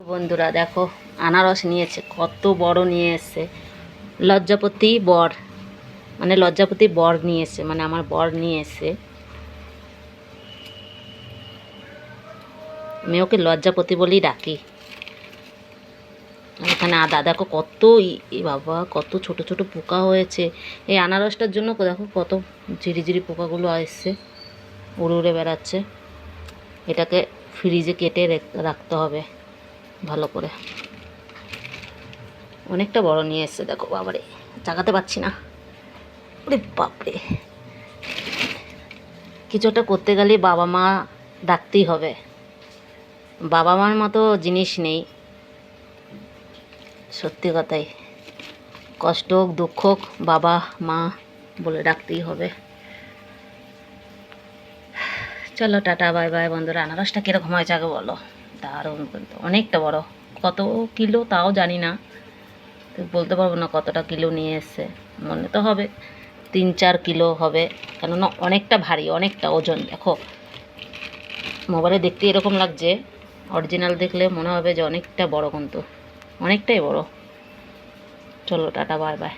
বন্ধুরা দেখো আনারস নিয়েছে, কত বড় নিয়ে এসছে। লজ্জাপতি বর, মানে লজ্জাপতি বর নিয়ে এসছে, মানে আমার বর নিয়ে এসছে। আমি ওকে লজ্জাপতি বলেই ডাকি। এখানে আদা দেখো কত, বাবা কত ছোট ছোট পোকা হয়েছে এই আনারসটার জন্য। দেখো কত ঝিরিঝিরি পোকাগুলো আসছে, উড়ে উড়ে বেড়াচ্ছে। এটাকে ফ্রিজে কেটে রাখতে হবে ভালো করে। অনেকটা বড় নিয়ে এসছে দেখো, বাবারে চাগাতে পারছি না। ওরে বাপরে, কিছু একটা করতে গেলে বাবা মা ডাকতেই হবে। বাবা মার মতো জিনিস নেই, সত্যি কথাই। কষ্ট হোক দুঃখ হোক বাবা মা বলে ডাকতেই হবে। চলো টাটা বাই বাই বন্ধুরা। আনারসটা কীরকম হয়েছে আগে বলো। দারুণ, কিন্তু অনেকটা বড়। কত কিলো তাও জানি না, তো বলতে পারবো না কতটা কিলো নিয়ে এসছে। মনে তো হবে 3-4 কিলো হবে, কেননা অনেকটা ভারী, অনেকটা ওজন। দেখো মোবাইলে দেখতে এরকম লাগছে, অরিজিনাল দেখলে মনে হবে যে অনেকটা বড়, কিন্তু অনেকটাই বড়। চলো টাটা বাই বাই।